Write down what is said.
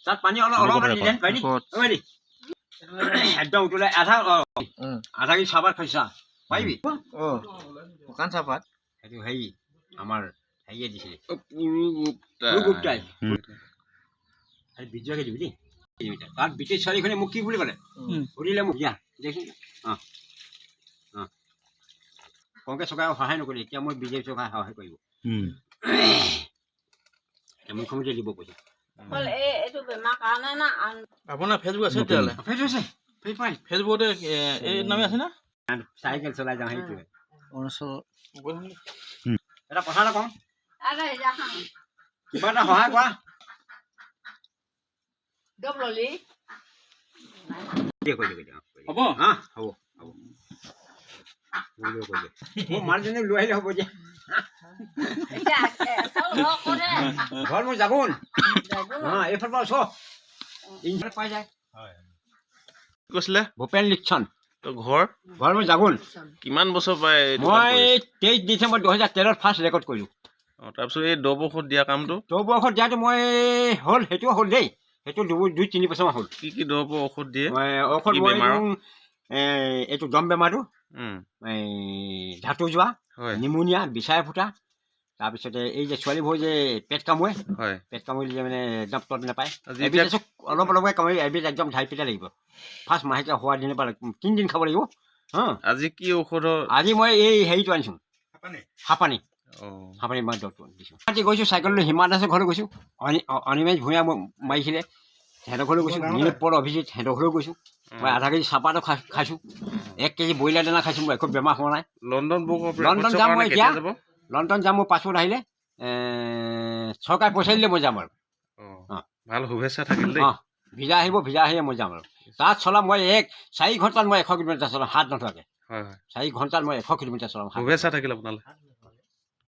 তাত পানী অলপ দিলে বাইদি বাইদি একদম উতলাই আধা কেজি চাহপাত খাইছা পাৰিবি শুকান চাহপাত সেইটো হেৰি আমাৰ হেৰিয়ে দিছিলে গুপ্তাই বিজয়কে দিবি দেই তাত ব্ৰিটিছ ছোৱালীখনে মোক কি বুলি ক'লে সুধিলে মোক দিয়া দেচোন কংগ্ৰেছ চৰকাৰে সহায় নকৰিলে এতিয়া মই বিজেপি চৰকাৰে সহায় কৰিব মুখ্যমন্ত্ৰীয়ে দিব পইচা আপোনাৰ ফেচবুক আছে তেতিয়াহ'লে ফেচবুকতে এই নামে আছে না চাইকেল চলাই যাওঁ সেইটোৱে অৰুণাচল এটা কথা এটা কওঁ কিবা এটা সহায় কৰা হ'ব হ'ব মোৰ মানুহজনীক লৈ আহিলে হ'ব দিয়া ঘৰত মোৰ যাবোন এইফালৰ পৰা ওচৰ ইনফালে পাই যায় কৈছিলে ভূপেন লিকচন তোৰ ঘৰ মই যাবোন কিমান বছৰ পাই মই 23 ডিচেম্বৰ 2013 ফাৰ্ষ্ট ৰেকৰ্ড কৰিলোঁ তাৰপিছত এই দৰৱ ঔষধ দিয়া কামটো দৰৱ ঔষধ দিয়াটো মই হ'ল সেইটো হ'ল দেই সেইটো 2-3 বছৰমান হ'ল কি দৰৱ ঔষধ দিয়ে ঔষধ মই এইটো দম বেমাৰটো ধাতু যোৱা নিমুনিয়া বিচাই ফুটা তাৰপিছতে এই যে ছোৱালীবোৰ যে পেট কামোৰে পেট কামুৰিলে যে মানে একদম তত নাপায় অলপ অলপকৈ কামুৰি এবিধ একদম ঢাই পিটা লাগিব ফাৰ্ষ্ট মাহেকীয়া হোৱাৰ দিনৰ পৰা 3 দিন খাব লাগিব আজি কি ঔষধ আজি মই এই হেৰিটো আনিছোঁ হাঁপানী হাঁপানী মই দৰৱটো দিছোঁ আজি গৈছোঁ চাইকেল লৈ হিমা দাসৰ ঘৰলৈ গৈছোঁ অনিমেষ ভূঞা মাৰিছিলে সিহঁতৰ ঘৰলৈ গৈছোঁ নীলোৎপল অভিজিত সিহঁতৰ ঘৰলৈ গৈছোঁ মই আধা কেজি চাহপাতো খাইছোঁ 1 কেজি ব্ৰইলাৰ দানা খাইছোঁ মই একো বেমাৰ হোৱা নাই লণ্ডন যাম মই এতিয়া লণ্ডন যাম মোৰ পাছপৰ্ট আহিলে চৰকাৰে পইচা দিলে মই যাম আৰু ভাল শুভেচ্ছা থাকিল দেই ভিজা আহিব ভিজা আহিলে মই যাম আৰু তাত চলাম মই 4 ঘণ্টাত মই 100 কিলোমিটাৰ চলাম হাত নথকাকৈ 4 ঘণ্টাত মই 100 কিলোমিটাৰ চলাম শুভেচ্ছা থাকিল আপোনালৈ